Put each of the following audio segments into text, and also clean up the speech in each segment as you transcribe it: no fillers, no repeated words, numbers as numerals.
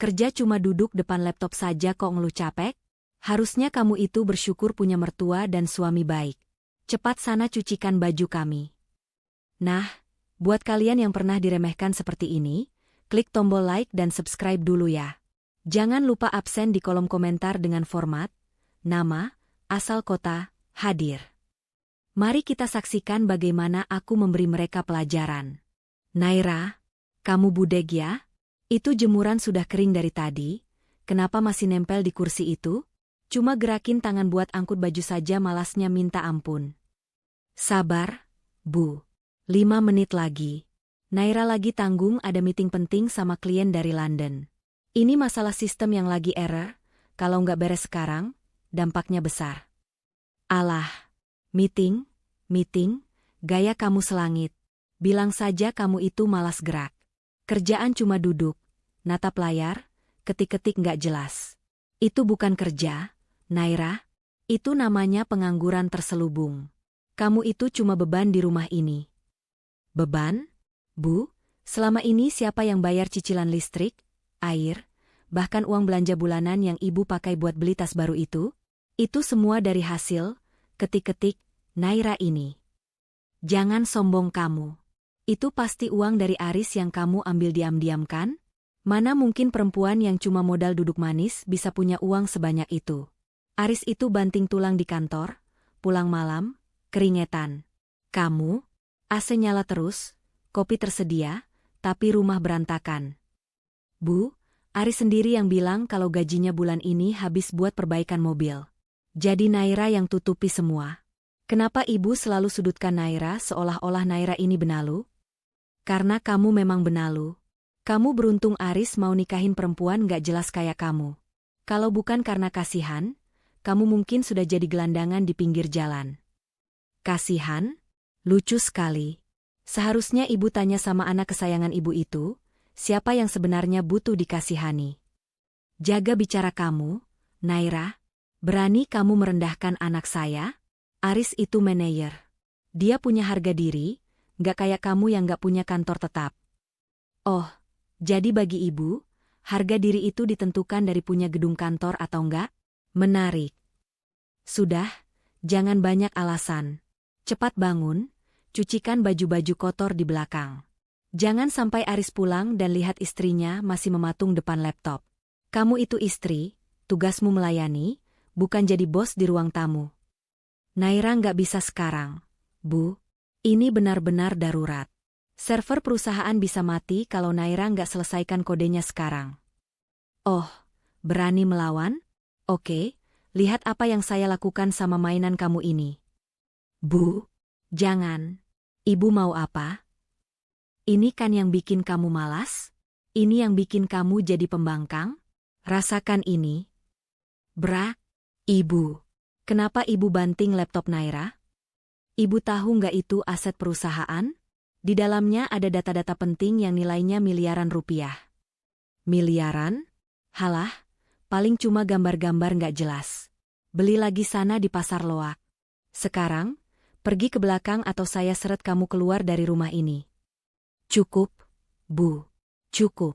Kerja cuma duduk depan laptop saja kok ngeluh capek? Harusnya kamu itu bersyukur punya mertua dan suami baik. Cepat sana cucikan baju kami. Nah, buat kalian yang pernah diremehkan seperti ini, klik tombol like dan subscribe dulu ya. Jangan lupa absen di kolom komentar dengan format, nama, asal kota, hadir. Mari kita saksikan bagaimana aku memberi mereka pelajaran. Naira, kamu budeg ya? Itu jemuran sudah kering dari tadi, kenapa masih nempel di kursi itu? Cuma gerakin tangan buat angkut baju saja malasnya minta ampun. Sabar, Bu. 5 menit lagi. Naira lagi tanggung ada meeting penting sama klien dari London. Ini masalah sistem yang lagi error, kalau nggak beres sekarang, dampaknya besar. Alah, meeting, gaya kamu selangit. Bilang saja kamu itu malas gerak. Kerjaan cuma duduk, natap layar, ketik-ketik nggak jelas. Itu bukan kerja, Naira. Itu namanya pengangguran terselubung. Kamu itu cuma beban di rumah ini. Beban? Bu, selama ini siapa yang bayar cicilan listrik, air, bahkan uang belanja bulanan yang ibu pakai buat beli tas baru itu? Itu semua dari hasil, ketik-ketik, Naira ini. Jangan sombong kamu. Itu pasti uang dari Aris yang kamu ambil diam-diam kan? Mana mungkin perempuan yang cuma modal duduk manis bisa punya uang sebanyak itu? Aris itu banting tulang di kantor, pulang malam, keringetan. Kamu? AC nyala terus, kopi tersedia, tapi rumah berantakan. Bu, Aris sendiri yang bilang kalau gajinya bulan ini habis buat perbaikan mobil. Jadi Naira yang tutupi semua. Kenapa ibu selalu sudutkan Naira seolah-olah Naira ini benalu? Karena kamu memang benalu. Kamu beruntung Aris mau nikahin perempuan gak jelas kayak kamu. Kalau bukan karena kasihan, kamu mungkin sudah jadi gelandangan di pinggir jalan. Kasihan? Lucu sekali. Seharusnya ibu tanya sama anak kesayangan ibu itu, siapa yang sebenarnya butuh dikasihani. Jaga bicara kamu, Naira. Berani kamu merendahkan anak saya? Aris itu manajer. Dia punya harga diri, gak kayak kamu yang gak punya kantor tetap. Oh, jadi bagi ibu, harga diri itu ditentukan dari punya gedung kantor atau enggak? Menarik. Sudah, jangan banyak alasan. Cepat bangun, cucikan baju-baju kotor di belakang. Jangan sampai Aris pulang dan lihat istrinya masih mematung depan laptop. Kamu itu istri, tugasmu melayani, bukan jadi bos di ruang tamu. Naira nggak bisa sekarang. Bu, ini benar-benar darurat. Server perusahaan bisa mati kalau Naira nggak selesaikan kodenya sekarang. Oh, berani melawan? Oke, lihat apa yang saya lakukan sama mainan kamu ini. Bu, jangan. Ibu mau apa? Ini kan yang bikin kamu malas? Ini yang bikin kamu jadi pembangkang? Rasakan ini. Bra, ibu. Kenapa ibu banting laptop Naira? Ibu tahu nggak itu aset perusahaan? Di dalamnya ada data-data penting yang nilainya miliaran rupiah. Miliaran? Halah, paling cuma gambar-gambar nggak jelas. Beli lagi sana di pasar loak. Sekarang, pergi ke belakang atau saya seret kamu keluar dari rumah ini. Cukup, Bu. Cukup.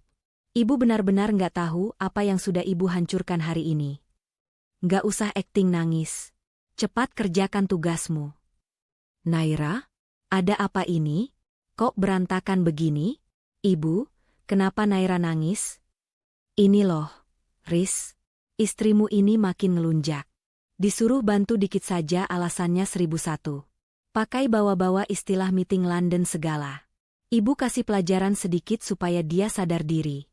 Ibu benar-benar nggak tahu apa yang sudah ibu hancurkan hari ini. Nggak usah akting nangis. Cepat kerjakan tugasmu. Naira, ada apa ini? Kok berantakan begini? Ibu, kenapa Naira nangis? Ini loh, Riz. Istrimu ini makin ngelunjak. Disuruh bantu dikit saja alasannya 1001. Pakai bawa-bawa istilah meeting London segala. Ibu kasih pelajaran sedikit supaya dia sadar diri.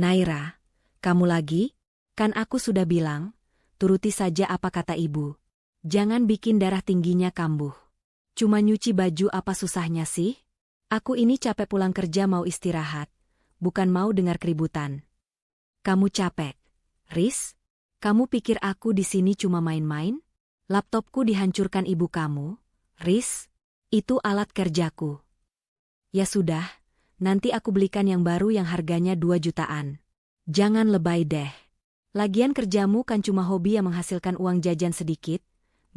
Naira, kamu lagi? Kan aku sudah bilang, turuti saja apa kata ibu. Jangan bikin darah tingginya kambuh. Cuma nyuci baju apa susahnya sih? Aku ini capek pulang kerja mau istirahat, bukan mau dengar keributan. Kamu capek, Riz? Kamu pikir aku di sini cuma main-main? Laptopku dihancurkan ibu kamu, Riz. Itu alat kerjaku. Ya sudah, nanti aku belikan yang baru yang harganya 2 jutaan. Jangan lebay deh. Lagian kerjamu kan cuma hobi yang menghasilkan uang jajan sedikit,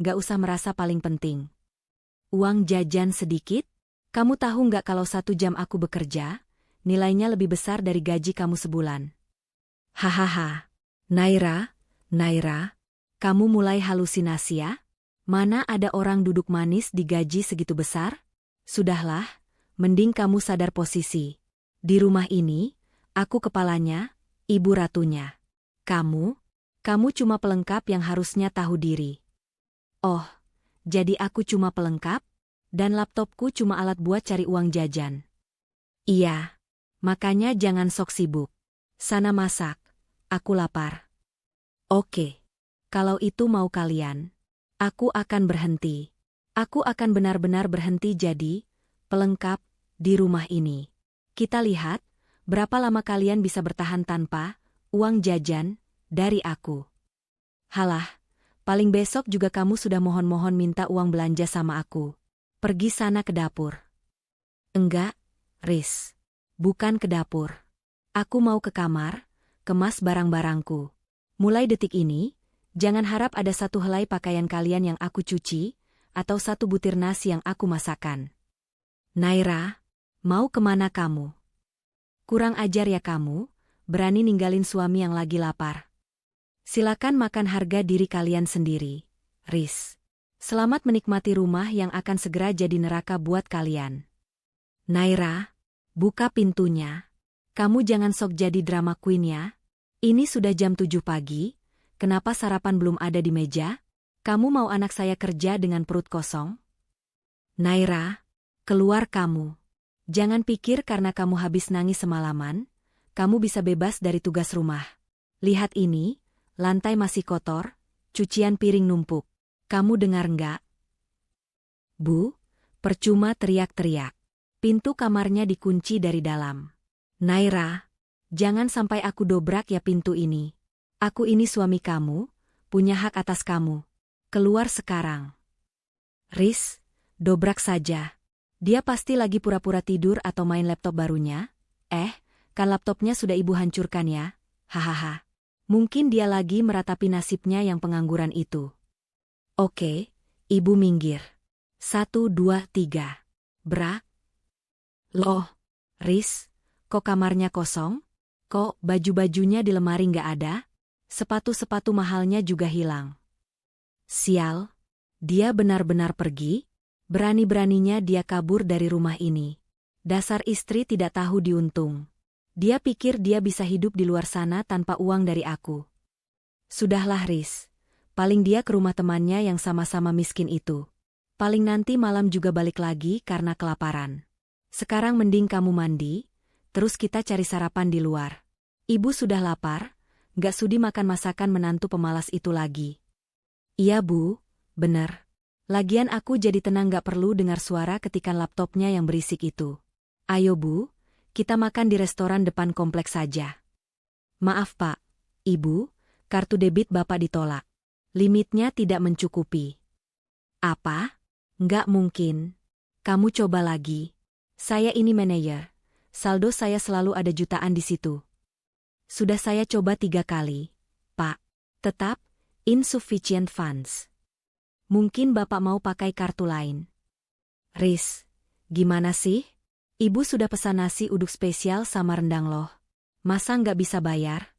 gak usah merasa paling penting. Uang jajan sedikit? Kamu tahu nggak kalau 1 jam aku bekerja, nilainya lebih besar dari gaji kamu sebulan. Hahaha. Naira, kamu mulai halusinasi ya? Mana ada orang duduk manis digaji segitu besar? Sudahlah, mending kamu sadar posisi. Di rumah ini, aku kepalanya, ibu ratunya. Kamu cuma pelengkap yang harusnya tahu diri. Oh, jadi aku cuma pelengkap? Dan laptopku cuma alat buat cari uang jajan. Iya, makanya jangan sok sibuk. Sana masak, aku lapar. Oke, kalau itu mau kalian, aku akan berhenti. Aku akan benar-benar berhenti jadi pelengkap di rumah ini. Kita lihat berapa lama kalian bisa bertahan tanpa uang jajan dari aku. Halah, paling besok juga kamu sudah mohon-mohon minta uang belanja sama aku. Pergi sana ke dapur. Enggak, Riz. Bukan ke dapur. Aku mau ke kamar, kemas barang-barangku. Mulai detik ini, jangan harap ada satu helai pakaian kalian yang aku cuci, atau satu butir nasi yang aku masakan. Naira, mau kemana kamu? Kurang ajar ya kamu, berani ninggalin suami yang lagi lapar. Silakan makan harga diri kalian sendiri, Riz. Selamat menikmati rumah yang akan segera jadi neraka buat kalian. Naira, buka pintunya. Kamu jangan sok jadi drama queen ya. Ini sudah jam 7 pagi, kenapa sarapan belum ada di meja? Kamu mau anak saya kerja dengan perut kosong? Naira, keluar kamu. Jangan pikir karena kamu habis nangis semalaman, kamu bisa bebas dari tugas rumah. Lihat ini, lantai masih kotor, cucian piring numpuk. Kamu dengar nggak? Bu, percuma teriak-teriak. Pintu kamarnya dikunci dari dalam. Naira, jangan sampai aku dobrak ya pintu ini. Aku ini suami kamu, punya hak atas kamu. Keluar sekarang. Riz, dobrak saja. Dia pasti lagi pura-pura tidur atau main laptop barunya. Kan laptopnya sudah ibu hancurkan ya? Hahaha. Mungkin dia lagi meratapi nasibnya yang pengangguran itu. Oke, ibu minggir. 1, 2, 3. Brak. Loh, Riz, kok kamarnya kosong? Kok baju-bajunya di lemari nggak ada? Sepatu-sepatu mahalnya juga hilang. Sial, dia benar-benar pergi? Berani-beraninya dia kabur dari rumah ini. Dasar istri tidak tahu diuntung. Dia pikir dia bisa hidup di luar sana tanpa uang dari aku. Sudahlah Riz. Paling dia ke rumah temannya yang sama-sama miskin itu. Paling nanti malam juga balik lagi karena kelaparan. Sekarang mending kamu mandi, terus kita cari sarapan di luar. Ibu sudah lapar, gak sudi makan masakan menantu pemalas itu lagi. Iya Bu, bener. Lagian aku jadi tenang gak perlu dengar suara ketikan laptopnya yang berisik itu. Ayo Bu, kita makan di restoran depan kompleks saja. Maaf Pak, Ibu, kartu debit Bapak ditolak. Limitnya tidak mencukupi. Apa? Nggak mungkin. Kamu coba lagi. Saya ini manajer. Saldo saya selalu ada jutaan di situ. Sudah saya coba 3 kali, Pak. Tetap, insufficient funds. Mungkin Bapak mau pakai kartu lain. Riz, gimana sih? Ibu sudah pesan nasi uduk spesial sama rendang loh. Masa nggak bisa bayar?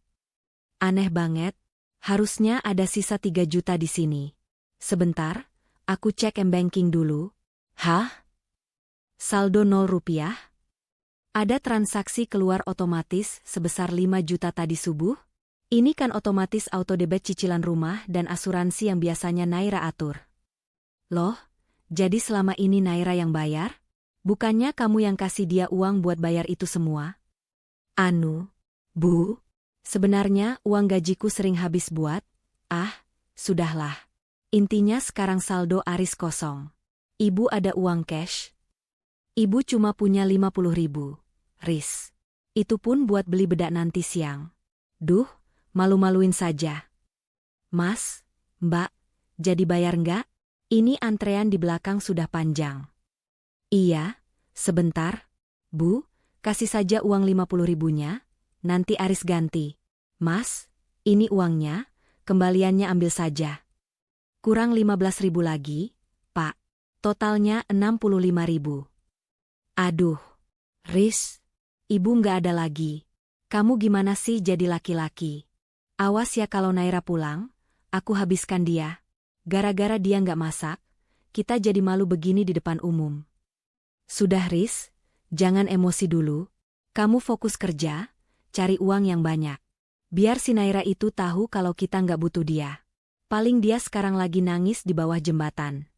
Aneh banget. Harusnya ada sisa 3 juta di sini. Sebentar, aku cek m-banking dulu. Hah? Saldo 0 rupiah? Ada transaksi keluar otomatis sebesar 5 juta tadi subuh? Ini kan otomatis auto debit cicilan rumah dan asuransi yang biasanya Naira atur. Loh, jadi selama ini Naira yang bayar? Bukannya kamu yang kasih dia uang buat bayar itu semua? Bu. Sebenarnya uang gajiku sering habis buat, sudahlah. Intinya sekarang saldo aris kosong. Ibu ada uang cash? Ibu cuma punya 50.000, Riz. Itu pun buat beli bedak nanti siang. Duh, malu-maluin saja. Mas, Mbak, jadi bayar nggak? Ini antrean di belakang sudah panjang. Iya, sebentar. Bu, kasih saja uang 50.000-nya, nanti aris ganti. Mas, ini uangnya, kembaliannya ambil saja. Kurang 15.000 lagi, Pak. Totalnya 65.000. Aduh, Riz, Ibu nggak ada lagi. Kamu gimana sih jadi laki-laki? Awas ya kalau Naira pulang, aku habiskan dia. Gara-gara dia nggak masak, kita jadi malu begini di depan umum. Sudah Riz, jangan emosi dulu. Kamu fokus kerja, cari uang yang banyak. Biar si Naira itu tahu kalau kita nggak butuh dia. Paling dia sekarang lagi nangis di bawah jembatan.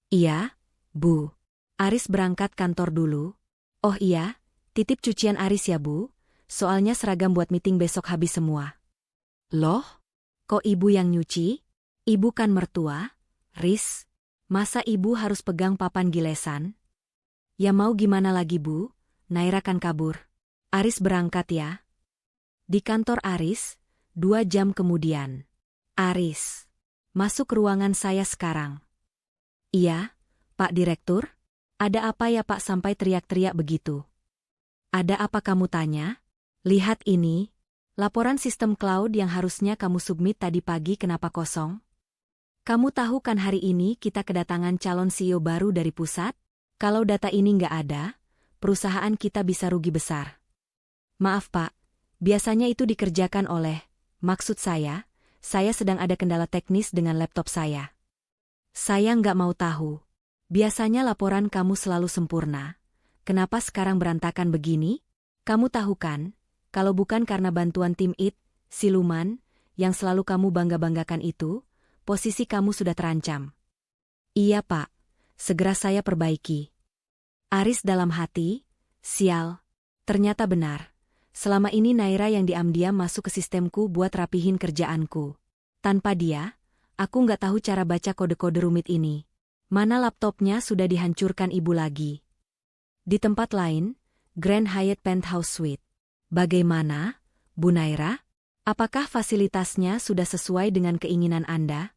Iya, Bu. Aris berangkat kantor dulu. Oh iya, titip cucian Aris ya Bu, soalnya seragam buat meeting besok habis semua. Loh? Kok ibu yang nyuci? Ibu kan mertua, Riz. Masa ibu harus pegang papan gilesan? Ya mau gimana lagi Bu, Naira kan kabur. Aris berangkat ya. Di kantor Aris, 2 jam kemudian. Aris, masuk ruangan saya sekarang. Iya, Pak Direktur. Ada apa ya Pak sampai teriak-teriak begitu? Ada apa kamu tanya? Lihat ini, laporan sistem cloud yang harusnya kamu submit tadi pagi kenapa kosong? Kamu tahu kan hari ini kita kedatangan calon CEO baru dari pusat? Kalau data ini nggak ada, perusahaan kita bisa rugi besar. Maaf Pak, biasanya itu dikerjakan maksud saya sedang ada kendala teknis dengan laptop saya. Saya nggak mau tahu. Biasanya laporan kamu selalu sempurna. Kenapa sekarang berantakan begini? Kamu tahu kan, kalau bukan karena bantuan tim siluman, yang selalu kamu bangga-banggakan itu, posisi kamu sudah terancam. Iya Pak, segera saya perbaiki. Aris dalam hati, sial, ternyata benar. Selama ini Naira yang diam-diam masuk ke sistemku buat rapihin kerjaanku. Tanpa dia, aku nggak tahu cara baca kode-kode rumit ini. Mana laptopnya sudah dihancurkan ibu lagi. Di tempat lain, Grand Hyatt Penthouse Suite. Bagaimana, Bu Naira? Apakah fasilitasnya sudah sesuai dengan keinginan Anda?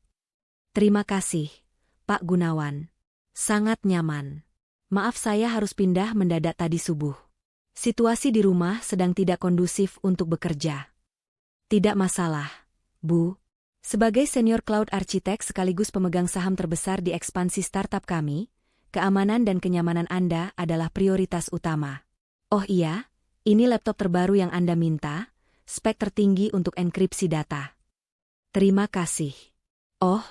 Terima kasih, Pak Gunawan. Sangat nyaman. Maaf saya harus pindah mendadak tadi subuh. Situasi di rumah sedang tidak kondusif untuk bekerja. Tidak masalah, Bu. Sebagai senior cloud architect sekaligus pemegang saham terbesar di ekspansi startup kami, keamanan dan kenyamanan Anda adalah prioritas utama. Oh iya, ini laptop terbaru yang Anda minta, spek tertinggi untuk enkripsi data. Terima kasih. Oh,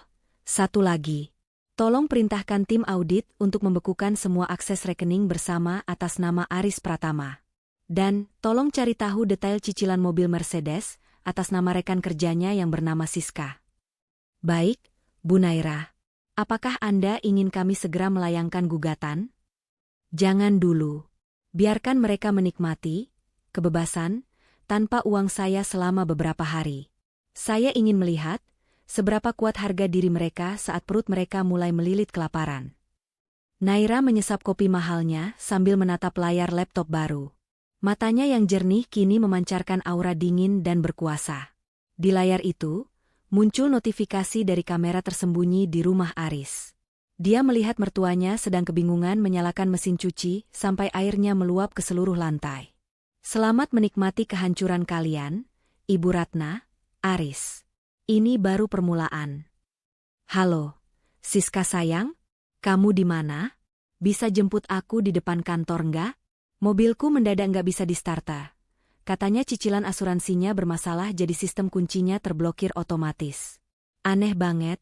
satu lagi. Tolong perintahkan tim audit untuk membekukan semua akses rekening bersama atas nama Aris Pratama. Dan, tolong cari tahu detail cicilan mobil Mercedes, atas nama rekan kerjanya yang bernama Siska. Baik, Bu Naira. Apakah Anda ingin kami segera melayangkan gugatan? Jangan dulu. Biarkan mereka menikmati kebebasan tanpa uang saya selama beberapa hari. Saya ingin melihat seberapa kuat harga diri mereka saat perut mereka mulai melilit kelaparan. Naira menyesap kopi mahalnya sambil menatap layar laptop baru. Matanya yang jernih kini memancarkan aura dingin dan berkuasa. Di layar itu, muncul notifikasi dari kamera tersembunyi di rumah Aris. Dia melihat mertuanya sedang kebingungan menyalakan mesin cuci sampai airnya meluap ke seluruh lantai. Selamat menikmati kehancuran kalian, Ibu Ratna, Aris. Ini baru permulaan. Halo, Siska sayang, kamu di mana? Bisa jemput aku di depan kantor nggak? Mobilku mendadak nggak bisa di-starter. Katanya cicilan asuransinya bermasalah jadi sistem kuncinya terblokir otomatis. Aneh banget.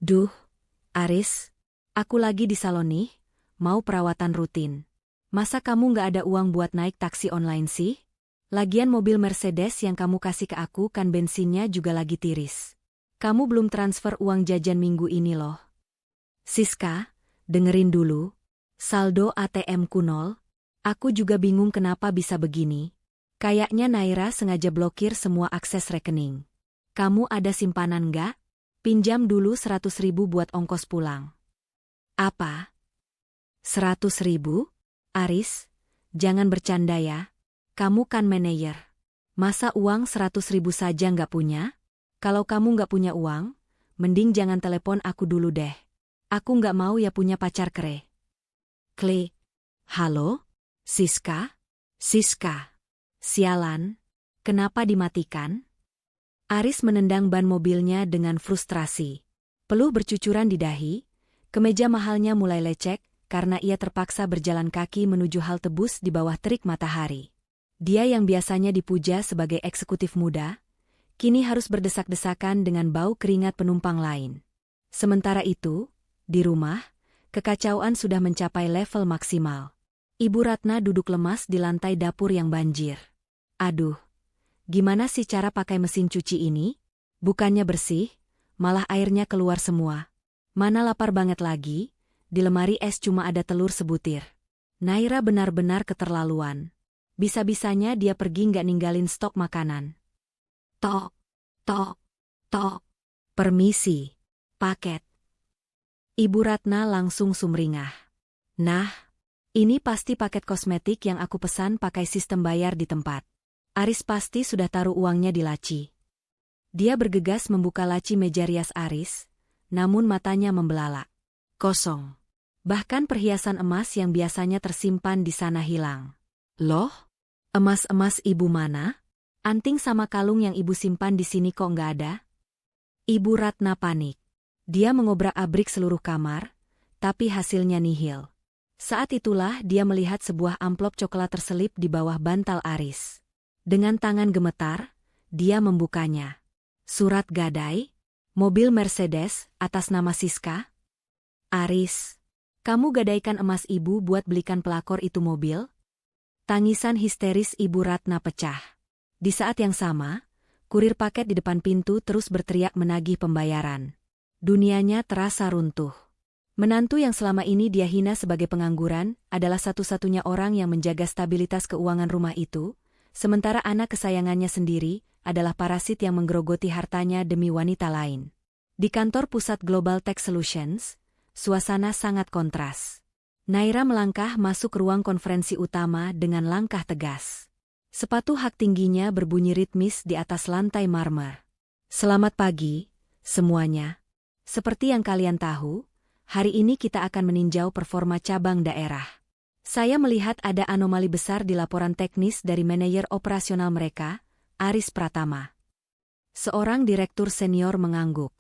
Duh, Aris, aku lagi di salon nih, mau perawatan rutin. Masa kamu nggak ada uang buat naik taksi online sih? Lagian mobil Mercedes yang kamu kasih ke aku kan bensinnya juga lagi tiris. Kamu belum transfer uang jajan minggu ini loh. Siska, dengerin dulu. Saldo ATM-ku nol. Aku juga bingung kenapa bisa begini. Kayaknya Naira sengaja blokir semua akses rekening. Kamu ada simpanan nggak? Pinjam dulu 100.000 buat ongkos pulang. Apa? 100.000? Aris, jangan bercanda ya. Kamu kan manajer. Masa uang 100.000 saja nggak punya? Kalau kamu nggak punya uang, mending jangan telepon aku dulu deh. Aku nggak mau ya punya pacar kere. Klik. Halo? Siska? Siska. Sialan. Kenapa dimatikan? Aris menendang ban mobilnya dengan frustrasi. Peluh bercucuran di dahi, kemeja mahalnya mulai lecek karena ia terpaksa berjalan kaki menuju halte bus di bawah terik matahari. Dia yang biasanya dipuja sebagai eksekutif muda, kini harus berdesak-desakan dengan bau keringat penumpang lain. Sementara itu, di rumah, kekacauan sudah mencapai level maksimal. Ibu Ratna duduk lemas di lantai dapur yang banjir. Aduh, gimana sih cara pakai mesin cuci ini? Bukannya bersih, malah airnya keluar semua. Mana lapar banget lagi, di lemari es cuma ada telur sebutir. Naira benar-benar keterlaluan. Bisa-bisanya dia pergi nggak ninggalin stok makanan. Tok, tok, tok. Permisi, paket. Ibu Ratna langsung sumringah. Nah, ini pasti paket kosmetik yang aku pesan pakai sistem bayar di tempat. Aris pasti sudah taruh uangnya di laci. Dia bergegas membuka laci meja rias Aris, namun matanya membelalak. Kosong. Bahkan perhiasan emas yang biasanya tersimpan di sana hilang. Loh? Emas-emas ibu mana? Anting sama kalung yang ibu simpan di sini kok nggak ada? Ibu Ratna panik. Dia mengobrak-abrik seluruh kamar, tapi hasilnya nihil. Saat itulah dia melihat sebuah amplop coklat terselip di bawah bantal Aris. Dengan tangan gemetar, dia membukanya. Surat gadai, mobil Mercedes atas nama Siska. Aris, kamu gadaikan emas ibu buat belikan pelakor itu mobil? Tangisan histeris Ibu Ratna pecah. Di saat yang sama, kurir paket di depan pintu terus berteriak menagih pembayaran. Dunianya terasa runtuh. Menantu yang selama ini dia hina sebagai pengangguran adalah satu-satunya orang yang menjaga stabilitas keuangan rumah itu, sementara anak kesayangannya sendiri adalah parasit yang menggerogoti hartanya demi wanita lain. Di kantor pusat Global Tech Solutions, suasana sangat kontras. Naira melangkah masuk ruang konferensi utama dengan langkah tegas. Sepatu hak tingginya berbunyi ritmis di atas lantai marmer. Selamat pagi, semuanya. Seperti yang kalian tahu, hari ini kita akan meninjau performa cabang daerah. Saya melihat ada anomali besar di laporan teknis dari manajer operasional mereka, Aris Pratama. Seorang direktur senior mengangguk.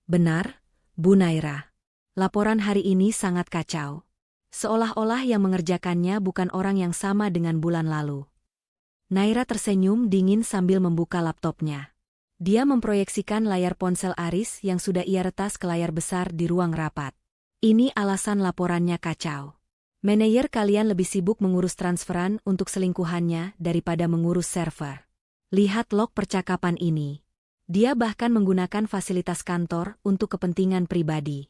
Benar, Bu Naira. Laporan hari ini sangat kacau. Seolah-olah yang mengerjakannya bukan orang yang sama dengan bulan lalu. Naira tersenyum dingin sambil membuka laptopnya. Dia memproyeksikan layar ponsel Aris yang sudah ia retas ke layar besar di ruang rapat. Ini alasan laporannya kacau. Manajer kalian lebih sibuk mengurus transferan untuk selingkuhannya daripada mengurus server. Lihat log percakapan ini. Dia bahkan menggunakan fasilitas kantor untuk kepentingan pribadi.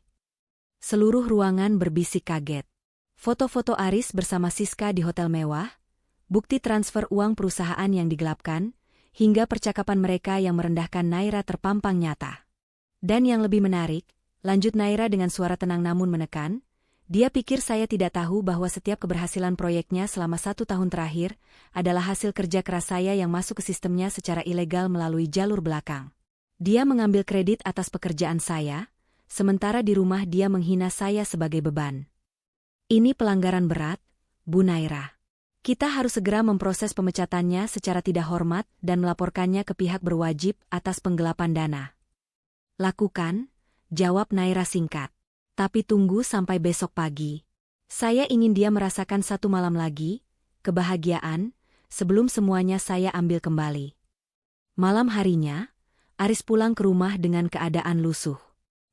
Seluruh ruangan berbisik kaget. Foto-foto Aris bersama Siska di hotel mewah, bukti transfer uang perusahaan yang digelapkan, hingga percakapan mereka yang merendahkan Naira terpampang nyata. Dan yang lebih menarik, lanjut Naira dengan suara tenang namun menekan, dia pikir saya tidak tahu bahwa setiap keberhasilan proyeknya selama 1 tahun terakhir adalah hasil kerja keras saya yang masuk ke sistemnya secara ilegal melalui jalur belakang. Dia mengambil kredit atas pekerjaan saya, sementara di rumah dia menghina saya sebagai beban. Ini pelanggaran berat, Bu Naira. Kita harus segera memproses pemecatannya secara tidak hormat dan melaporkannya ke pihak berwajib atas penggelapan dana. Lakukan, jawab Naira singkat. Tapi tunggu sampai besok pagi. Saya ingin dia merasakan 1 malam lagi, kebahagiaan, sebelum semuanya saya ambil kembali. Malam harinya, Aris pulang ke rumah dengan keadaan lusuh.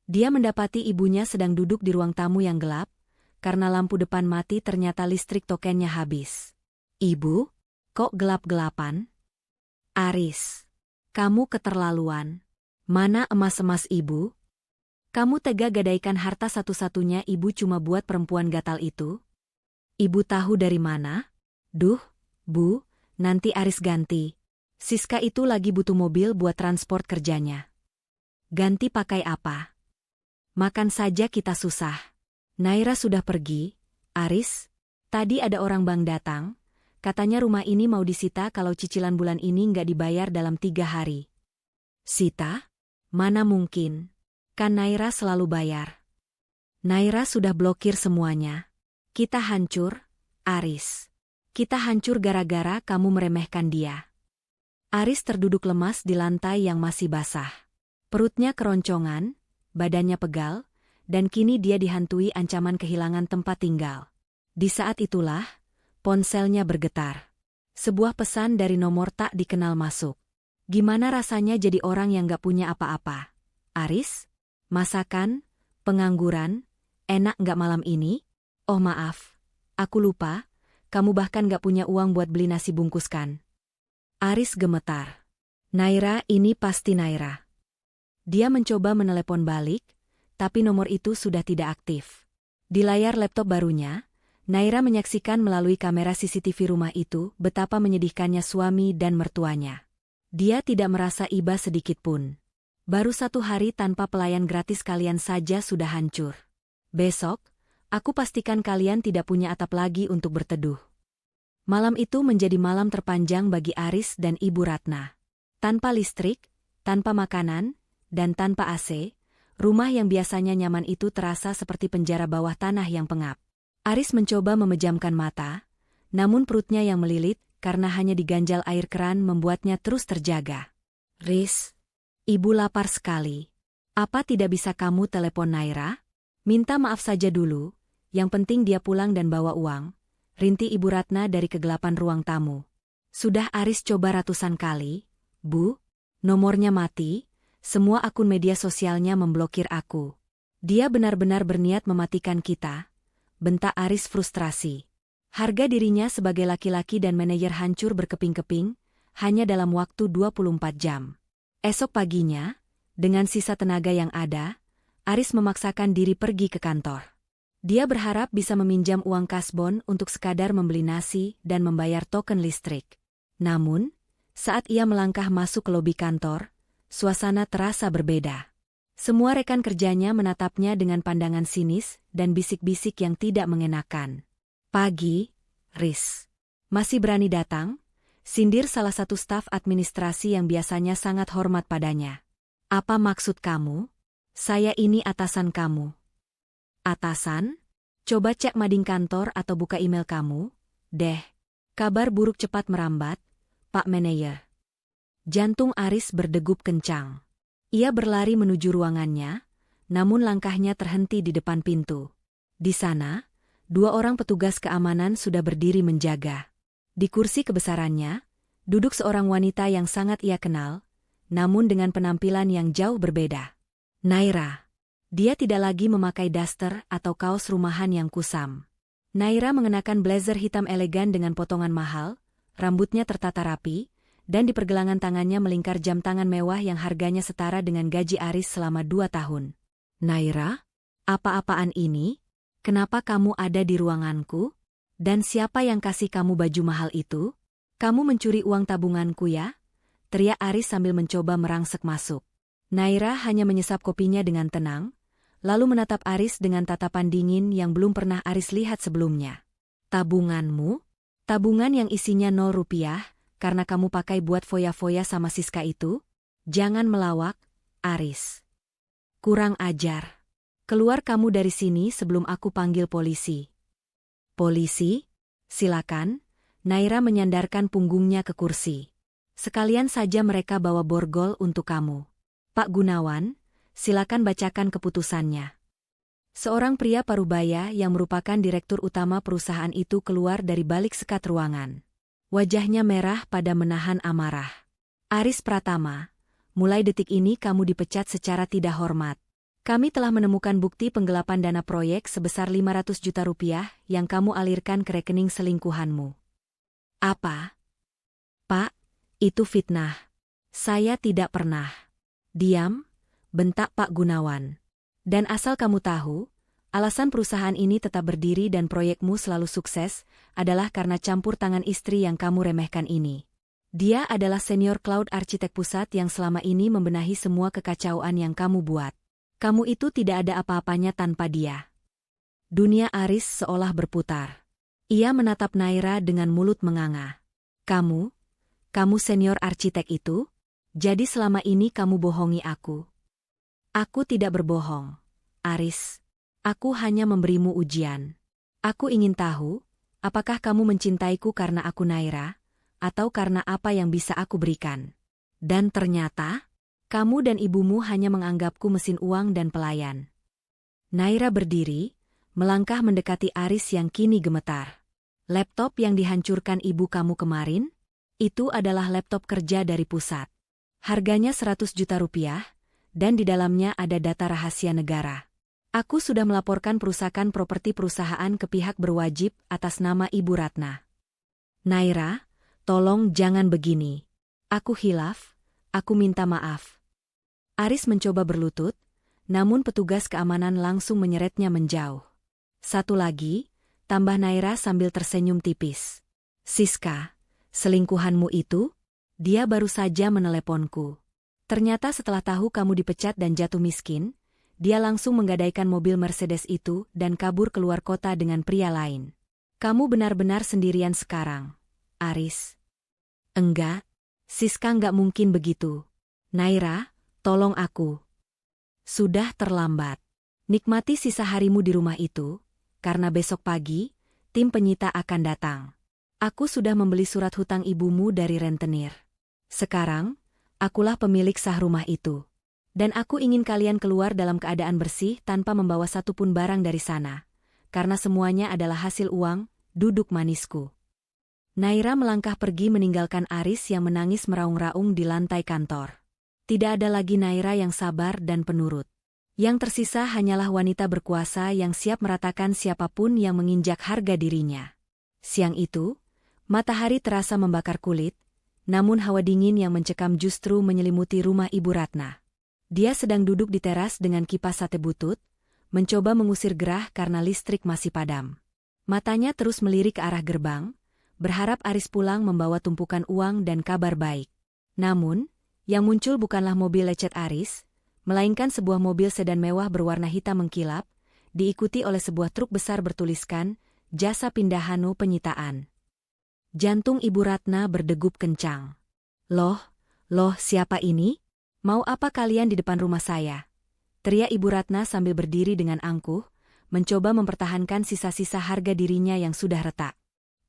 Dia mendapati ibunya sedang duduk di ruang tamu yang gelap, karena lampu depan mati ternyata listrik tokennya habis. Ibu, kok gelap-gelapan? Aris, kamu keterlaluan. Mana emas-emas ibu? Kamu tega gadaikan harta satu-satunya ibu cuma buat perempuan gatal itu? Ibu tahu dari mana? Duh, Bu, nanti Aris ganti. Siska itu lagi butuh mobil buat transport kerjanya. Ganti pakai apa? Makan saja kita susah. Naira sudah pergi, Aris. Tadi ada orang bank datang, katanya rumah ini mau disita kalau cicilan bulan ini nggak dibayar dalam 3 hari. Sita? Mana mungkin? Kan Naira selalu bayar. Naira sudah blokir semuanya. Kita hancur, Aris. Kita hancur gara-gara kamu meremehkan dia. Aris terduduk lemas di lantai yang masih basah. Perutnya keroncongan, badannya pegal, dan kini dia dihantui ancaman kehilangan tempat tinggal. Di saat itulah, ponselnya bergetar. Sebuah pesan dari nomor tak dikenal masuk. Gimana rasanya jadi orang yang gak punya apa-apa? Aris? Masakan? Pengangguran? Enak gak malam ini? Oh maaf, aku lupa, kamu bahkan gak punya uang buat beli nasi bungkus kan? Aris gemetar. Naira, ini pasti Naira. Dia mencoba menelepon balik, tapi nomor itu sudah tidak aktif. Di layar laptop barunya, Naira menyaksikan melalui kamera CCTV rumah itu betapa menyedihkannya suami dan mertuanya. Dia tidak merasa iba sedikitpun. Baru 1 hari tanpa pelayan gratis kalian saja sudah hancur. Besok, aku pastikan kalian tidak punya atap lagi untuk berteduh. Malam itu menjadi malam terpanjang bagi Aris dan Ibu Ratna. Tanpa listrik, tanpa makanan, dan tanpa AC, rumah yang biasanya nyaman itu terasa seperti penjara bawah tanah yang pengap. Aris mencoba memejamkan mata, namun perutnya yang melilit karena hanya diganjal air keran membuatnya terus terjaga. Riz, ibu lapar sekali. Apa tidak bisa kamu telepon Naira? Minta maaf saja dulu, yang penting dia pulang dan bawa uang, rintik Ibu Ratna dari kegelapan ruang tamu. Sudah Aris coba ratusan kali, Bu, nomornya mati, semua akun media sosialnya memblokir aku. Dia benar-benar berniat mematikan kita, bentak Aris frustrasi. Harga dirinya sebagai laki-laki dan manajer hancur berkeping-keping, hanya dalam waktu 24 jam. Esok paginya, dengan sisa tenaga yang ada, Aris memaksakan diri pergi ke kantor. Dia berharap bisa meminjam uang kasbon untuk sekadar membeli nasi dan membayar token listrik. Namun, saat ia melangkah masuk ke lobi kantor, suasana terasa berbeda. Semua rekan kerjanya menatapnya dengan pandangan sinis dan bisik-bisik yang tidak mengenakan. Pagi, Riz. Masih berani datang? Sindir salah satu staf administrasi yang biasanya sangat hormat padanya. Apa maksud kamu? Saya ini atasan kamu. Atasan? Coba cek mading kantor atau buka email kamu. Deh. Kabar buruk cepat merambat, Pak Manajer. Jantung Aris berdegup kencang. Ia berlari menuju ruangannya, namun langkahnya terhenti di depan pintu. Di sana, 2 orang petugas keamanan sudah berdiri menjaga. Di kursi kebesarannya, duduk seorang wanita yang sangat ia kenal, namun dengan penampilan yang jauh berbeda. Naira. Dia tidak lagi memakai daster atau kaos rumahan yang kusam. Naira mengenakan blazer hitam elegan dengan potongan mahal, rambutnya tertata rapi, dan di pergelangan tangannya melingkar jam tangan mewah yang harganya setara dengan gaji Aris selama 2 tahun. Naira? Apa-apaan ini? Kenapa kamu ada di ruanganku? Dan siapa yang kasih kamu baju mahal itu? Kamu mencuri uang tabunganku ya? Teriak Aris sambil mencoba merangsek masuk. Naira hanya menyesap kopinya dengan tenang, lalu menatap Aris dengan tatapan dingin yang belum pernah Aris lihat sebelumnya. Tabunganmu? Tabungan yang isinya 0 rupiah, karena kamu pakai buat foya-foya sama Siska itu? Jangan melawak, Aris. Kurang ajar. Keluar kamu dari sini sebelum aku panggil polisi. Polisi? Silakan. Naira menyandarkan punggungnya ke kursi. Sekalian saja mereka bawa borgol untuk kamu. Pak Gunawan, silakan bacakan keputusannya. Seorang pria parubaya yang merupakan direktur utama perusahaan itu keluar dari balik sekat ruangan. Wajahnya merah pada menahan amarah. Aris Pratama, mulai detik ini kamu dipecat secara tidak hormat. Kami telah menemukan bukti penggelapan dana proyek sebesar 500 juta rupiah yang kamu alirkan ke rekening selingkuhanmu. Apa? Pak, itu fitnah. Saya tidak pernah. Diam, bentak Pak Gunawan. Dan asal kamu tahu, alasan perusahaan ini tetap berdiri dan proyekmu selalu sukses adalah karena campur tangan istri yang kamu remehkan ini. Dia adalah senior cloud arsitek pusat yang selama ini membenahi semua kekacauan yang kamu buat. Kamu itu tidak ada apa-apanya tanpa dia. Dunia Aris seolah berputar. Ia menatap Naira dengan mulut menganga. Kamu senior arsitek itu? Jadi selama ini kamu bohongi aku. Aku tidak berbohong, Aris. Aku hanya memberimu ujian. Aku ingin tahu, apakah kamu mencintaiku karena aku Naira, atau karena apa yang bisa aku berikan. Dan ternyata, kamu dan ibumu hanya menganggapku mesin uang dan pelayan. Naira berdiri, melangkah mendekati Aris yang kini gemetar. Laptop yang dihancurkan ibu kamu kemarin? Itu adalah laptop kerja dari pusat. Harganya 100 juta rupiah, dan di dalamnya ada data rahasia negara. Aku sudah melaporkan perusakan properti perusahaan ke pihak berwajib atas nama Ibu Ratna. Naira, tolong jangan begini. Aku hilaf, aku minta maaf. Aris mencoba berlutut, namun petugas keamanan langsung menyeretnya menjauh. Satu lagi, tambah Naira sambil tersenyum tipis. Siska, selingkuhanmu itu? Dia baru saja meneleponku. Ternyata setelah tahu kamu dipecat dan jatuh miskin, dia langsung menggadaikan mobil Mercedes itu dan kabur keluar kota dengan pria lain. Kamu benar-benar sendirian sekarang, Aris. Enggak, Siska nggak mungkin begitu. Naira, tolong aku. Sudah terlambat. Nikmati sisa harimu di rumah itu, karena besok pagi, tim penyita akan datang. Aku sudah membeli surat hutang ibumu dari rentenir. Sekarang, akulah pemilik sah rumah itu. Dan aku ingin kalian keluar dalam keadaan bersih tanpa membawa satupun barang dari sana. Karena semuanya adalah hasil uang, duduk manisku. Naira melangkah pergi meninggalkan Aris yang menangis meraung-raung di lantai kantor. Tidak ada lagi Naira yang sabar dan penurut. Yang tersisa hanyalah wanita berkuasa yang siap meratakan siapapun yang menginjak harga dirinya. Siang itu, matahari terasa membakar kulit, namun hawa dingin yang mencekam justru menyelimuti rumah Ibu Ratna. Dia sedang duduk di teras dengan kipas sate butut, mencoba mengusir gerah karena listrik masih padam. Matanya terus melirik ke arah gerbang, berharap Aris pulang membawa tumpukan uang dan kabar baik. Namun, yang muncul bukanlah mobil lecet Aris, melainkan sebuah mobil sedan mewah berwarna hitam mengkilap, diikuti oleh sebuah truk besar bertuliskan, Jasa Pindahanu Penyitaan. Jantung Ibu Ratna berdegup kencang. Loh, siapa ini? Mau apa kalian di depan rumah saya? Teriak Ibu Ratna sambil berdiri dengan angkuh, mencoba mempertahankan sisa-sisa harga dirinya yang sudah retak.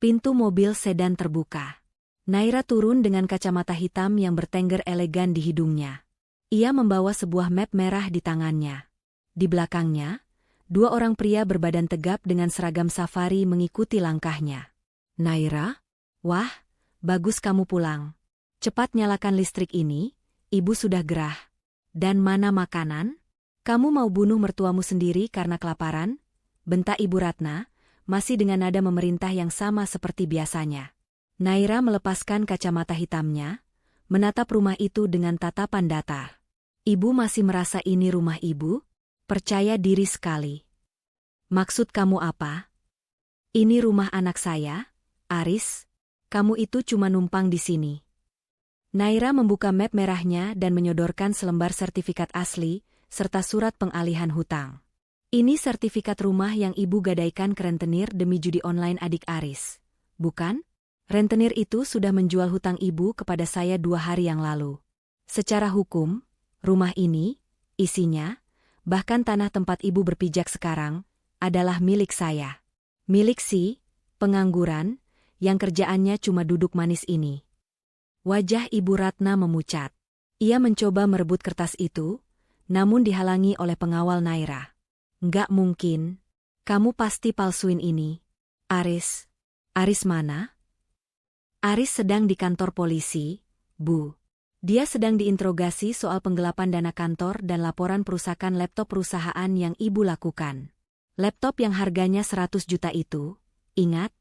Pintu mobil sedan terbuka. Naira turun dengan kacamata hitam yang bertengger elegan di hidungnya. Ia membawa sebuah map merah di tangannya. Di belakangnya, dua orang pria berbadan tegap dengan seragam safari mengikuti langkahnya. Naira? Wah, bagus kamu pulang. Cepat nyalakan listrik ini. Ibu sudah gerah. Dan mana makanan? Kamu mau bunuh mertuamu sendiri karena kelaparan? Bentak Ibu Ratna, masih dengan nada memerintah yang sama seperti biasanya. Naira melepaskan kacamata hitamnya, menatap rumah itu dengan tatapan datar. Ibu masih merasa ini rumah ibu? Percaya diri sekali. Maksud kamu apa? Ini rumah anak saya, Aris. Kamu itu cuma numpang di sini. Naira membuka map merahnya dan menyodorkan selembar sertifikat asli, serta surat pengalihan hutang. Ini sertifikat rumah yang ibu gadaikan ke rentenir demi judi online adik Aris. Bukan? Rentenir itu sudah menjual hutang ibu kepada saya 2 hari yang lalu. Secara hukum, rumah ini, isinya, bahkan tanah tempat ibu berpijak sekarang, adalah milik saya. Milik si pengangguran, yang kerjaannya cuma duduk manis ini. Wajah Ibu Ratna memucat. Ia mencoba merebut kertas itu, namun dihalangi oleh pengawal Naira. Nggak mungkin. Kamu pasti palsuin ini. Aris. Aris mana? Aris sedang di kantor polisi, Bu. Dia sedang diinterogasi soal penggelapan dana kantor dan laporan perusakan laptop perusahaan yang ibu lakukan. Laptop yang harganya 100 juta itu, ingat?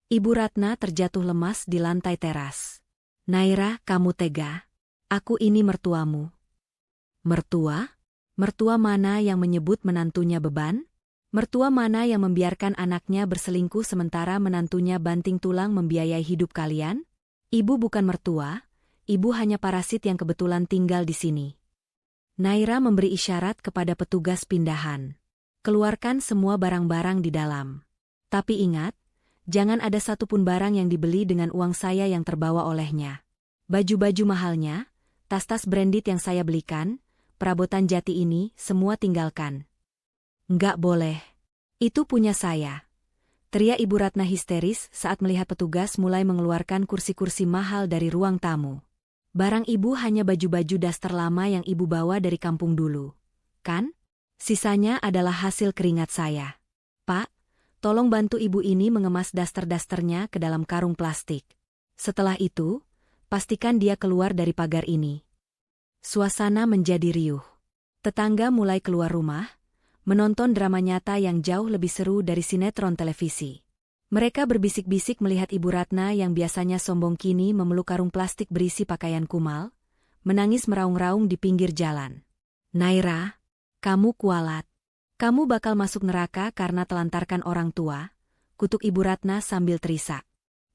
Ibu Ratna terjatuh lemas di lantai teras. Naira, kamu tega. Aku ini mertuamu. Mertua? Mertua mana yang menyebut menantunya beban? Mertua mana yang membiarkan anaknya berselingkuh sementara menantunya banting tulang membiayai hidup kalian? Ibu bukan mertua, ibu hanya parasit yang kebetulan tinggal di sini. Naira memberi isyarat kepada petugas pindahan. Keluarkan semua barang-barang di dalam. Tapi ingat, jangan ada satupun barang yang dibeli dengan uang saya yang terbawa olehnya. Baju-baju mahalnya, tas-tas branded yang saya belikan, perabotan jati ini, semua tinggalkan. Nggak boleh. Itu punya saya. Teriak Ibu Ratna histeris saat melihat petugas mulai mengeluarkan kursi-kursi mahal dari ruang tamu. Barang ibu hanya baju-baju daster lama yang ibu bawa dari kampung dulu. Kan? Sisanya adalah hasil keringat saya. Pak, tolong bantu ibu ini mengemas daster-dasternya ke dalam karung plastik. Setelah itu, pastikan dia keluar dari pagar ini. Suasana menjadi riuh. Tetangga mulai keluar rumah, menonton drama nyata yang jauh lebih seru dari sinetron televisi. Mereka berbisik-bisik melihat Ibu Ratna yang biasanya sombong kini memeluk karung plastik berisi pakaian kumal, menangis meraung-raung di pinggir jalan. "Naira, kamu kualat. Kamu bakal masuk neraka karena telantarkan orang tua," kutuk Ibu Ratna sambil terisak.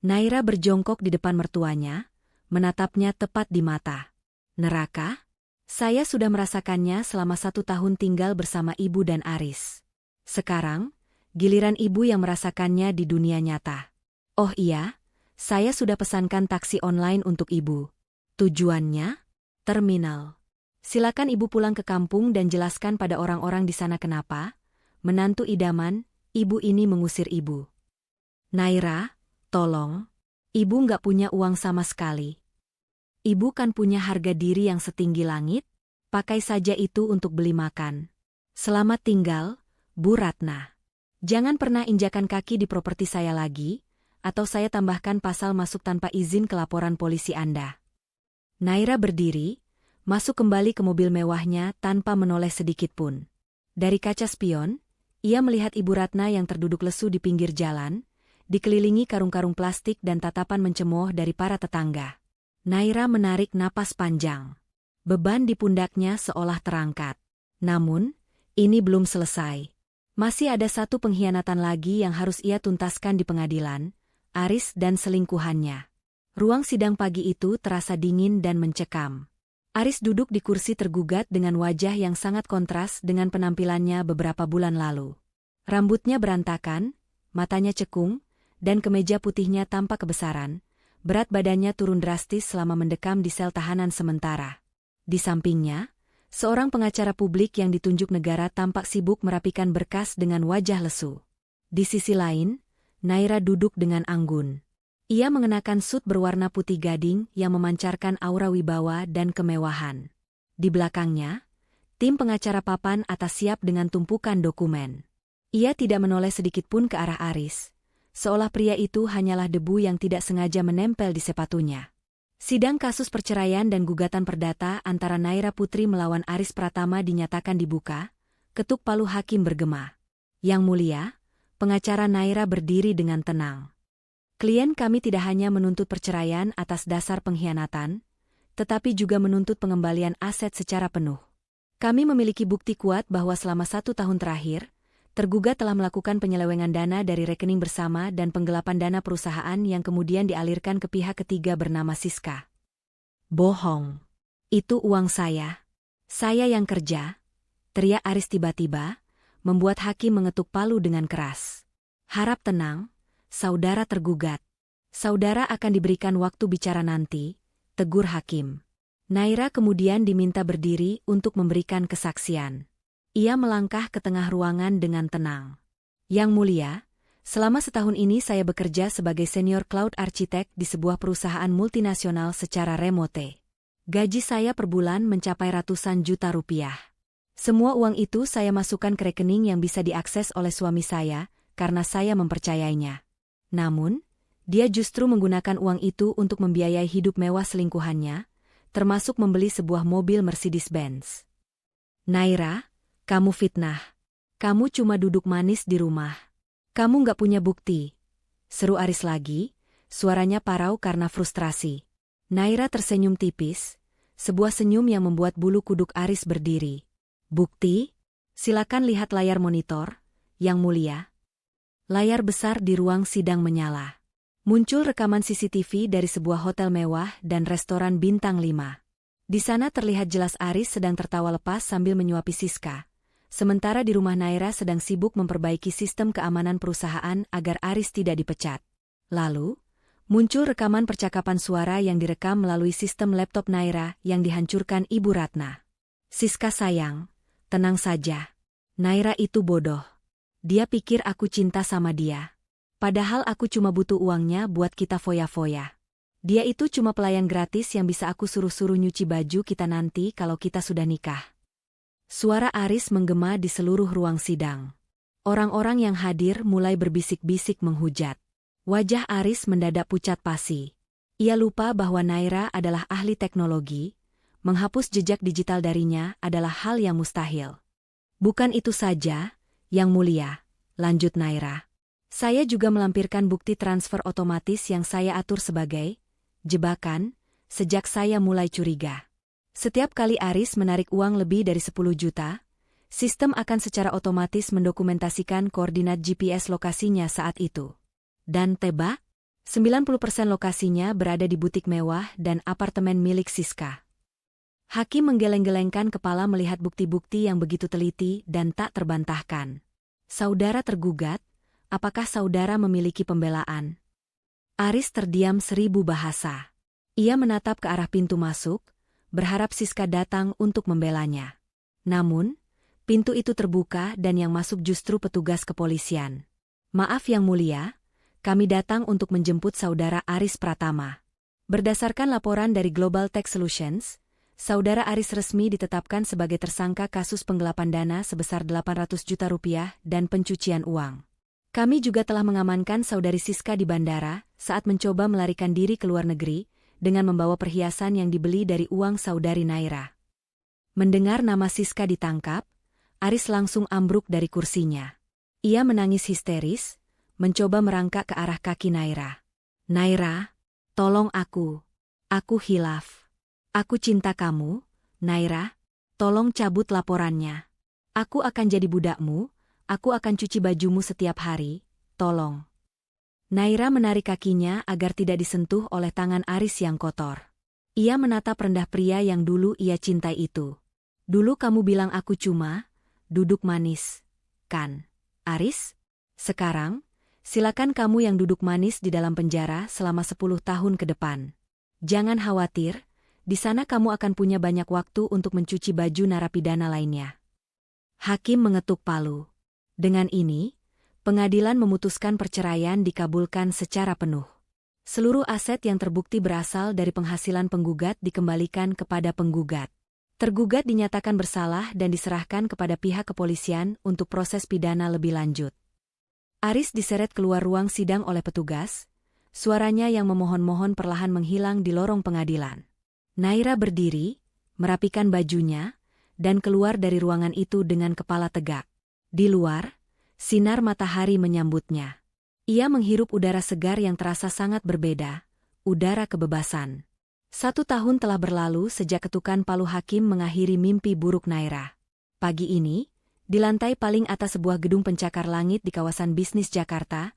Naira berjongkok di depan mertuanya, menatapnya tepat di mata. "Neraka? Saya sudah merasakannya selama 1 tahun tinggal bersama ibu dan Aris. Sekarang, giliran ibu yang merasakannya di dunia nyata. Oh iya, saya sudah pesankan taksi online untuk ibu. Tujuannya? Terminal. Silakan ibu pulang ke kampung dan jelaskan pada orang-orang di sana kenapa, menantu idaman, ibu ini mengusir ibu." "Naira, tolong. Ibu nggak punya uang sama sekali. Ibu kan punya harga diri yang setinggi langit, pakai saja itu untuk beli makan. Selamat tinggal, Bu Ratna. Jangan pernah injakan kaki di properti saya lagi, atau saya tambahkan pasal masuk tanpa izin ke laporan polisi Anda." Naira berdiri, masuk kembali ke mobil mewahnya tanpa menoleh sedikit pun. Dari kaca spion, ia melihat Ibu Ratna yang terduduk lesu di pinggir jalan, dikelilingi karung-karung plastik dan tatapan mencemooh dari para tetangga. Naira menarik napas panjang. Beban di pundaknya seolah terangkat. Namun, ini belum selesai. Masih ada satu pengkhianatan lagi yang harus ia tuntaskan di pengadilan, Aris dan selingkuhannya. Ruang sidang pagi itu terasa dingin dan mencekam. Aris duduk di kursi tergugat dengan wajah yang sangat kontras dengan penampilannya beberapa bulan lalu. Rambutnya berantakan, matanya cekung, dan kemeja putihnya tampak kebesaran. Berat badannya turun drastis selama mendekam di sel tahanan sementara. Di sampingnya, seorang pengacara publik yang ditunjuk negara tampak sibuk merapikan berkas dengan wajah lesu. Di sisi lain, Naira duduk dengan anggun. Ia mengenakan sut berwarna putih gading yang memancarkan aura wibawa dan kemewahan. Di belakangnya, tim pengacara papan atas siap dengan tumpukan dokumen. Ia tidak menoleh sedikit pun ke arah Aris, seolah pria itu hanyalah debu yang tidak sengaja menempel di sepatunya. Sidang kasus perceraian dan gugatan perdata antara Naira Putri melawan Aris Pratama dinyatakan dibuka, ketuk palu hakim bergema. "Yang mulia," pengacara Naira berdiri dengan tenang. "Klien kami tidak hanya menuntut perceraian atas dasar pengkhianatan, tetapi juga menuntut pengembalian aset secara penuh. Kami memiliki bukti kuat bahwa selama 1 tahun terakhir, tergugat telah melakukan penyelewengan dana dari rekening bersama dan penggelapan dana perusahaan yang kemudian dialirkan ke pihak ketiga bernama Siska." "Bohong. Itu uang saya. Saya yang kerja," teriak Aris tiba-tiba, membuat hakim mengetuk palu dengan keras. "Harap tenang, saudara tergugat. Saudara akan diberikan waktu bicara nanti," tegur hakim. Naira kemudian diminta berdiri untuk memberikan kesaksian. Ia melangkah ke tengah ruangan dengan tenang. "Yang mulia, selama setahun ini saya bekerja sebagai senior cloud architect di sebuah perusahaan multinasional secara remote. Gaji saya per bulan mencapai ratusan juta rupiah. Semua uang itu saya masukkan ke rekening yang bisa diakses oleh suami saya karena saya mempercayainya. Namun, dia justru menggunakan uang itu untuk membiayai hidup mewah selingkuhannya, termasuk membeli sebuah mobil Mercedes-Benz." "Naira, kamu fitnah. Kamu cuma duduk manis di rumah. Kamu nggak punya bukti," seru Aris lagi, suaranya parau karena frustrasi. Naira tersenyum tipis, sebuah senyum yang membuat bulu kuduk Aris berdiri. "Bukti? Silakan lihat layar monitor, Yang mulia." Layar besar di ruang sidang menyala. Muncul rekaman CCTV dari sebuah hotel mewah dan restoran bintang 5. Di sana terlihat jelas Aris sedang tertawa lepas sambil menyuapi Siska. Sementara di rumah Naira sedang sibuk memperbaiki sistem keamanan perusahaan agar Aris tidak dipecat. Lalu, muncul rekaman percakapan suara yang direkam melalui sistem laptop Naira yang dihancurkan Ibu Ratna. "Siska sayang, tenang saja. Naira itu bodoh. Dia pikir aku cinta sama dia. Padahal aku cuma butuh uangnya buat kita foya-foya. Dia itu cuma pelayan gratis yang bisa aku suruh-suruh nyuci baju kita nanti kalau kita sudah nikah." Suara Aris menggema di seluruh ruang sidang. Orang-orang yang hadir mulai berbisik-bisik menghujat. Wajah Aris mendadak pucat pasi. Ia lupa bahwa Naira adalah ahli teknologi, menghapus jejak digital darinya adalah hal yang mustahil. Bukan itu saja, Yang Mulia, lanjut Naira. Saya juga melampirkan bukti transfer otomatis yang saya atur sebagai jebakan, sejak saya mulai curiga. Setiap kali Aris menarik uang lebih dari 10 juta, sistem akan secara otomatis mendokumentasikan koordinat GPS lokasinya saat itu. Dan tebak, 90% lokasinya berada di butik mewah dan apartemen milik Siska. Hakim menggeleng-gelengkan kepala melihat bukti-bukti yang begitu teliti dan tak terbantahkan. Saudara tergugat, apakah saudara memiliki pembelaan? Aris terdiam 1000 bahasa. Ia menatap ke arah pintu masuk, berharap Siska datang untuk membelanya. Namun, pintu itu terbuka dan yang masuk justru petugas kepolisian. Maaf Yang Mulia, kami datang untuk menjemput saudara Aris Pratama. Berdasarkan laporan dari Global Tech Solutions, saudara Aris resmi ditetapkan sebagai tersangka kasus penggelapan dana sebesar 800 juta rupiah dan pencucian uang. Kami juga telah mengamankan saudari Siska di bandara saat mencoba melarikan diri ke luar negeri dengan membawa perhiasan yang dibeli dari uang saudari Naira. Mendengar nama Siska ditangkap, Aris langsung ambruk dari kursinya. Ia menangis histeris, mencoba merangkak ke arah kaki Naira. Naira, tolong aku. Aku hilaf. Aku cinta kamu, Naira. Tolong cabut laporannya. Aku akan jadi budakmu, aku akan cuci bajumu setiap hari, tolong. Naira menarik kakinya agar tidak disentuh oleh tangan Aris yang kotor. Ia menatap rendah pria yang dulu ia cintai itu. Dulu kamu bilang aku cuma duduk manis, kan, Aris? Sekarang, silakan kamu yang duduk manis di dalam penjara selama 10 tahun ke depan. Jangan khawatir, di sana kamu akan punya banyak waktu untuk mencuci baju narapidana lainnya. Hakim mengetuk palu. Dengan ini, pengadilan memutuskan perceraian dikabulkan secara penuh. Seluruh aset yang terbukti berasal dari penghasilan penggugat dikembalikan kepada penggugat. Tergugat dinyatakan bersalah dan diserahkan kepada pihak kepolisian untuk proses pidana lebih lanjut. Aris diseret keluar ruang sidang oleh petugas, suaranya yang memohon-mohon perlahan menghilang di lorong pengadilan. Naira berdiri, merapikan bajunya, dan keluar dari ruangan itu dengan kepala tegak. Di luar, sinar matahari menyambutnya. Ia menghirup udara segar yang terasa sangat berbeda, udara kebebasan. 1 tahun telah berlalu sejak ketukan palu hakim mengakhiri mimpi buruk Naira. Pagi ini, di lantai paling atas sebuah gedung pencakar langit di kawasan bisnis Jakarta,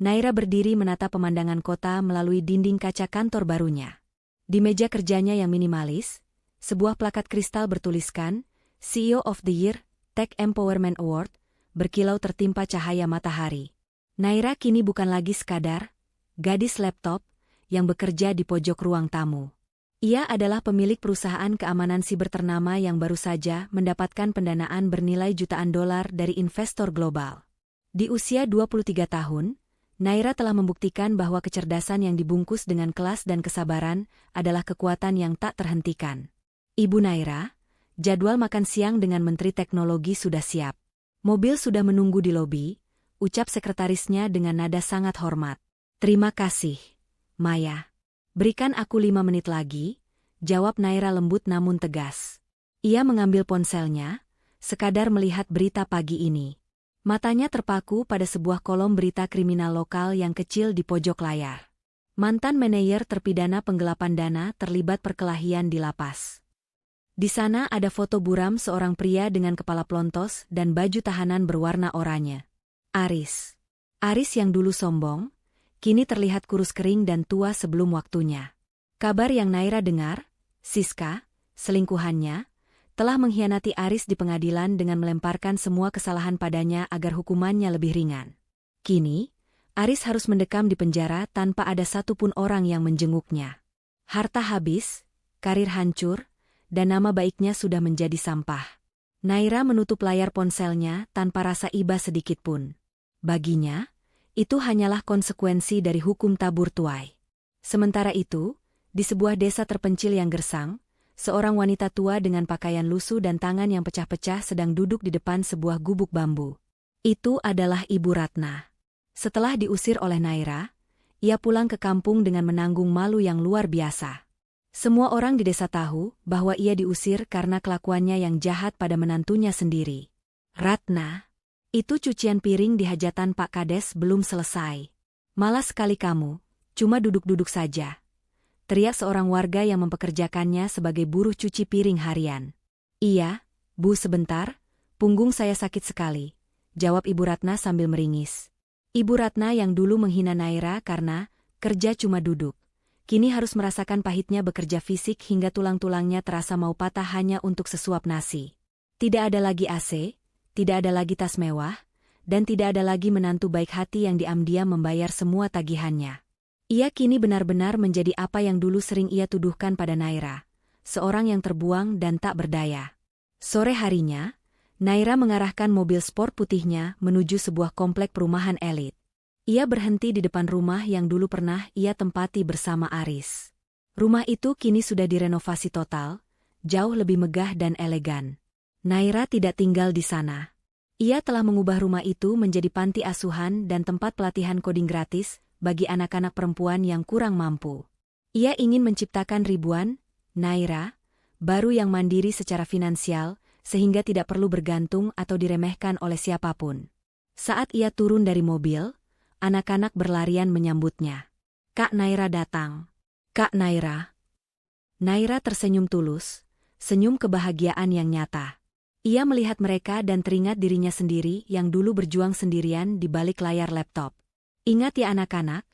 Naira berdiri menatap pemandangan kota melalui dinding kaca kantor barunya. Di meja kerjanya yang minimalis, sebuah plakat kristal bertuliskan, CEO of the Year, Tech Empowerment Award, berkilau tertimpa cahaya matahari. Naira kini bukan lagi sekadar gadis laptop yang bekerja di pojok ruang tamu. Ia adalah pemilik perusahaan keamanan siber ternama yang baru saja mendapatkan pendanaan bernilai jutaan dolar dari investor global. Di usia 23 tahun, Naira telah membuktikan bahwa kecerdasan yang dibungkus dengan kelas dan kesabaran adalah kekuatan yang tak terhentikan. Ibu Naira, jadwal makan siang dengan Menteri Teknologi sudah siap. Mobil sudah menunggu di lobi, ucap sekretarisnya dengan nada sangat hormat. Terima kasih, Maya. Berikan aku 5 menit lagi, jawab Naira lembut namun tegas. Ia mengambil ponselnya, sekadar melihat berita pagi ini. Matanya terpaku pada sebuah kolom berita kriminal lokal yang kecil di pojok layar. Mantan manajer terpidana penggelapan dana terlibat perkelahian di lapas. Di sana ada foto buram seorang pria dengan kepala plontos dan baju tahanan berwarna oranye. Aris. Aris yang dulu sombong, kini terlihat kurus kering dan tua sebelum waktunya. Kabar yang Naira dengar, Siska, selingkuhannya, telah mengkhianati Aris di pengadilan dengan melemparkan semua kesalahan padanya agar hukumannya lebih ringan. Kini, Aris harus mendekam di penjara tanpa ada satupun orang yang menjenguknya. Harta habis, karir hancur, dan nama baiknya sudah menjadi sampah. Naira menutup layar ponselnya tanpa rasa iba sedikitpun. Baginya, itu hanyalah konsekuensi dari hukum tabur tuai. Sementara itu, di sebuah desa terpencil yang gersang, seorang wanita tua dengan pakaian lusuh dan tangan yang pecah-pecah sedang duduk di depan sebuah gubuk bambu. Itu adalah Ibu Ratna. Setelah diusir oleh Naira, ia pulang ke kampung dengan menanggung malu yang luar biasa. Semua orang di desa tahu bahwa ia diusir karena kelakuannya yang jahat pada menantunya sendiri. Ratna, itu cucian piring di hajatan Pak Kades belum selesai. Malas sekali kamu, cuma duduk-duduk saja. Teriak seorang warga yang mempekerjakannya sebagai buruh cuci piring harian. Iya, Bu sebentar, punggung saya sakit sekali, jawab Ibu Ratna sambil meringis. Ibu Ratna yang dulu menghina Naira karena kerja cuma duduk, kini harus merasakan pahitnya bekerja fisik hingga tulang-tulangnya terasa mau patah hanya untuk sesuap nasi. Tidak ada lagi AC, tidak ada lagi tas mewah, dan tidak ada lagi menantu baik hati yang diam-diam membayar semua tagihannya. Ia kini benar-benar menjadi apa yang dulu sering ia tuduhkan pada Naira, seorang yang terbuang dan tak berdaya. Sore harinya, Naira mengarahkan mobil sport putihnya menuju sebuah komplek perumahan elit. Ia berhenti di depan rumah yang dulu pernah ia tempati bersama Aris. Rumah itu kini sudah direnovasi total, jauh lebih megah dan elegan. Naira tidak tinggal di sana. Ia telah mengubah rumah itu menjadi panti asuhan dan tempat pelatihan coding gratis bagi anak-anak perempuan yang kurang mampu. Ia ingin menciptakan ribuan, Naira, baru yang mandiri secara finansial, sehingga tidak perlu bergantung atau diremehkan oleh siapapun. Saat ia turun dari mobil, anak-anak berlarian menyambutnya. Kak Naira datang. Kak Naira. Naira tersenyum tulus, senyum kebahagiaan yang nyata. Ia melihat mereka dan teringat dirinya sendiri yang dulu berjuang sendirian di balik layar laptop. Ingat ya anak-anak,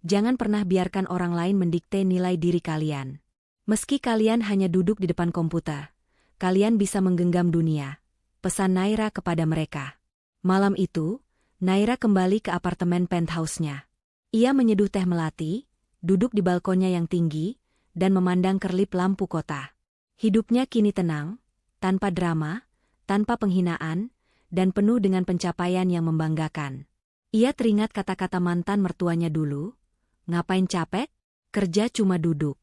jangan pernah biarkan orang lain mendikte nilai diri kalian. Meski kalian hanya duduk di depan komputer, kalian bisa menggenggam dunia, pesan Naira kepada mereka. Malam itu, Naira kembali ke apartemen penthouse-nya. Ia menyeduh teh melati, duduk di balkonnya yang tinggi, dan memandang kerlip lampu kota. Hidupnya kini tenang, tanpa drama, tanpa penghinaan, dan penuh dengan pencapaian yang membanggakan. Ia teringat kata-kata mantan mertuanya dulu, ngapain capek? Kerja cuma duduk.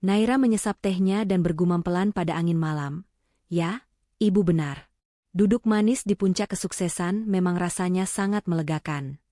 Naira menyesap tehnya dan bergumam pelan pada angin malam. Ya, ibu benar. Duduk manis di puncak kesuksesan memang rasanya sangat melegakan.